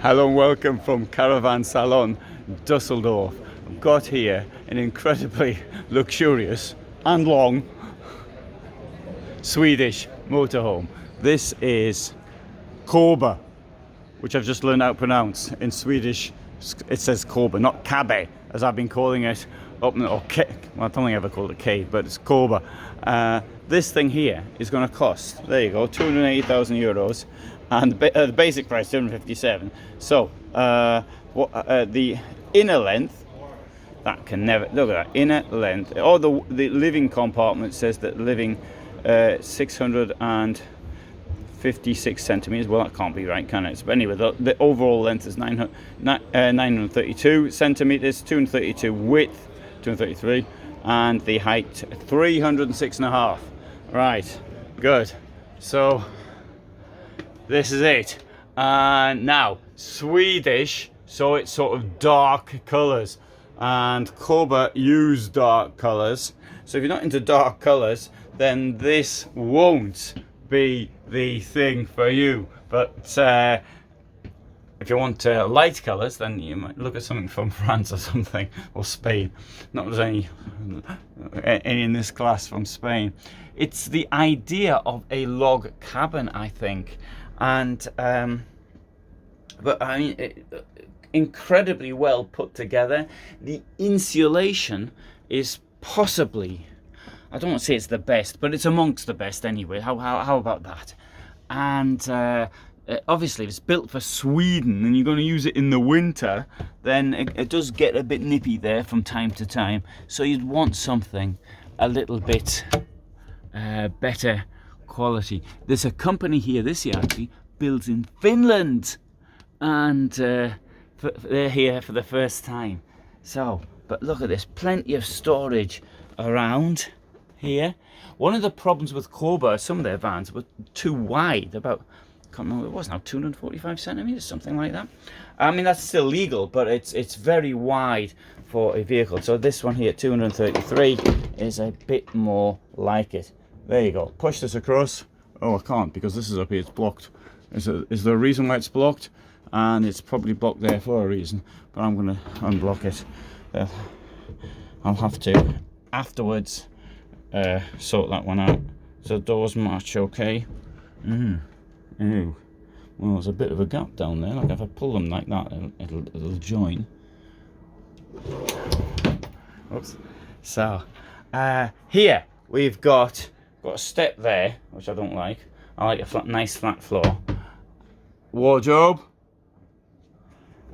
Hello and welcome from Caravan Salon Dusseldorf. I've got here an incredibly luxurious and long Swedish motorhome. This is Kabe, which I've just learned how to pronounce. In Swedish it says Kabe, not Kabe as I've been calling it up, or well, I don't think I ever called it Kabe, but it's Kabe. This thing here is going to cost, there you go, 280,000 euros, and the basic price 257. So the inner length, that can never, look at that, inner length, or the living compartment says that living 656 centimeters. Well, that can't be right, can it? But anyway, the overall length is 932 centimeters, 232 width, 233, and the height 306.5. Right, good. So this is it. Now Swedish, so it's sort of dark colours, and Kabe use dark colours. So if you're not into dark colours, then this won't be the thing for you. But if you want light colours, then you might look at something from France or something, or Spain. Not there's any in this class from Spain. It's the idea of a log cabin, I think, and but I mean, incredibly well put together. The insulation is possibly, I don't want to say it's the best, but it's amongst the best anyway. How about that? And obviously, if it's built for Sweden and you're going to use it in the winter, then it does get a bit nippy there from time to time. So you'd want something a little bit better quality. There's a company here this year actually builds in Finland, and they're here for the first time. So, but look at this, plenty of storage around here. One of the problems with Kabe, some of their vans were too wide, about, I can't remember what it was now, 245 centimeters, something like that. I mean, that's still legal, but it's very wide for a vehicle. So this one here, 233, is a bit more like it. There you go. Push this across. Oh, I can't because this is up here. It's blocked. Is there a reason why it's blocked? And it's probably blocked there for a reason. But I'm going to unblock it. I'll have to afterwards sort that one out. So doors match okay. Well, there's a bit of a gap down there. Like if I pull them like that, it'll join. Oops. So here we've got a step there, which I don't like. I like a nice flat floor. Wardrobe.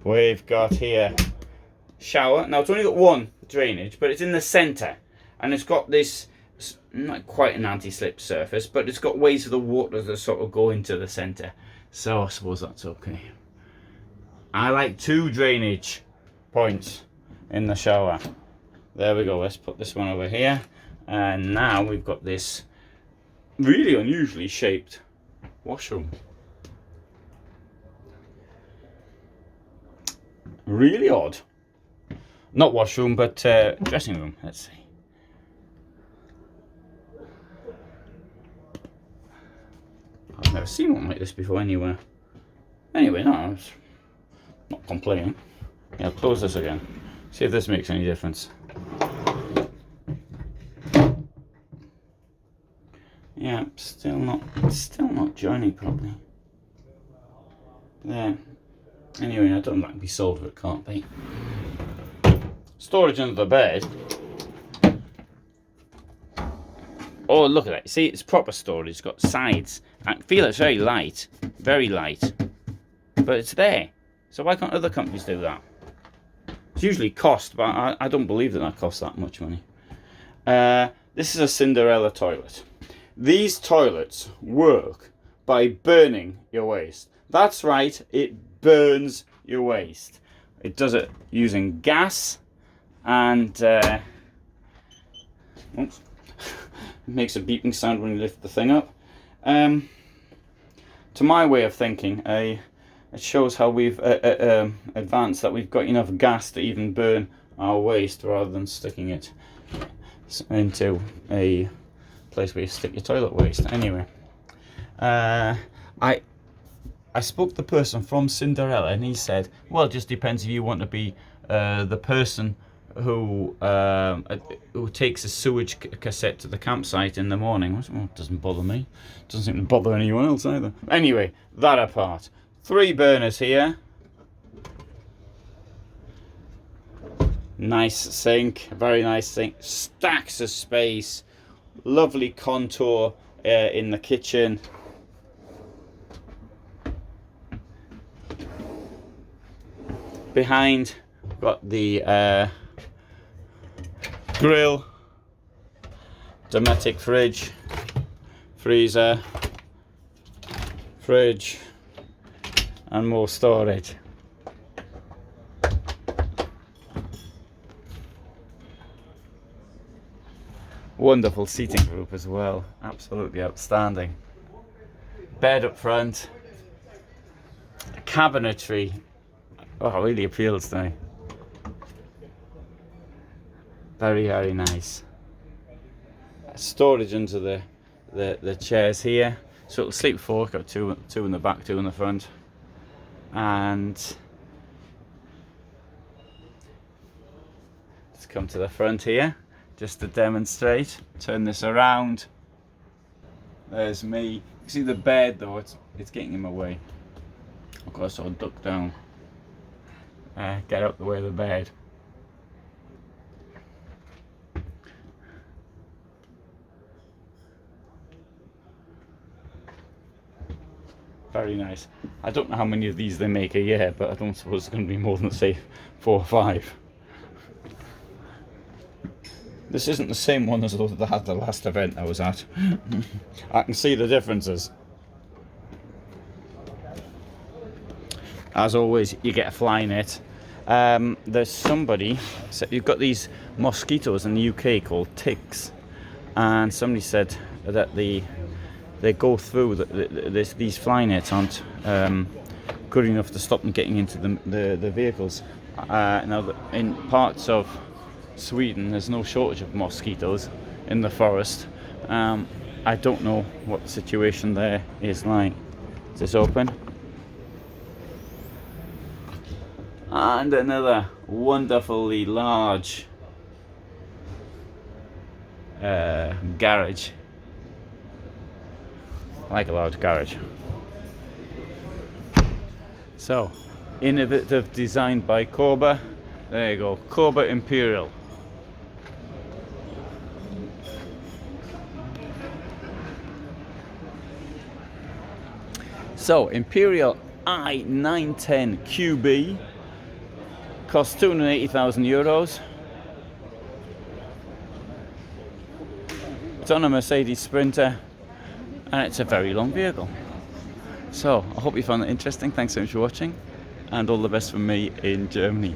We've got here shower. Now it's only got one drainage, but it's in the centre, and it's got this, not quite an anti-slip surface, but it's got ways for the water to sort of go into the centre. So I suppose that's okay. I like 2 drainage points in the shower. There we go. Let's put this one over here, and now we've got this really unusually shaped washroom. Really odd. Not washroom, but dressing room. Let's see. I've never seen one like this before anywhere. Anyway, no, I'm not complaining. Yeah, I'll close this again. See if this makes any difference. Yeah, still not joining properly. There. Anyway, I don't think that can be solved, but it can't be. Storage under the bed. Oh, look at that. See, it's proper storage. It's got sides. I feel it's very light. Very light. But it's there. So why can't other companies do that? It's usually cost, but I don't believe that costs that much money. This is a Cinderella toilet. These toilets work by burning your waste. That's right, it burns your waste. It does it using gas, and oops, it makes a beeping sound when you lift the thing up. To my way of thinking, it shows how we've advanced, that we've got enough gas to even burn our waste rather than sticking it into a place where you stick your toilet waste. Anyway, I spoke to the person from Cinderella, and he said, well, it just depends if you want to be the person who takes a sewage cassette to the campsite in the morning. Well, it doesn't bother me. It doesn't seem to bother anyone else either. Anyway, that apart. 3 burners here. Nice sink, very nice sink. Stacks of space. Lovely contour in the kitchen. Behind, got the grill, Dometic fridge, freezer, fridge, and more storage. Wonderful seating group as well, absolutely outstanding. Bed up front, cabinetry, oh, really appeals to me. Very, very nice. Storage under the chairs here. So it'll sleep 4, got two in the back, 2 in the front. And let's come to the front here, just to demonstrate. Turn this around. There's me. You can see the bed though, it's getting in my way. Of course I'll duck down. Get out the way of the bed. Very nice. I don't know how many of these they make a year, but I don't suppose it's going to be more than, say, 4 or 5. This isn't the same one as those that had the last event I was at. I can see the differences. As always, you get a fly net. There's somebody, so you've got these mosquitoes in the UK called ticks, and somebody said that they go through these fly nets aren't good enough to stop them getting into the vehicles. Now, in parts of Sweden, there's no shortage of mosquitoes in the forest. I don't know what the situation there is like. Is this open? And another wonderfully large garage. I like a large garage. So, innovative design by Kabe. There you go, Kabe Imperial. So, Imperial i910QB costs €280,000. It's on a Mercedes Sprinter, and it's a very long vehicle. So, I hope you found that interesting. Thanks so much for watching, and all the best from me in Germany.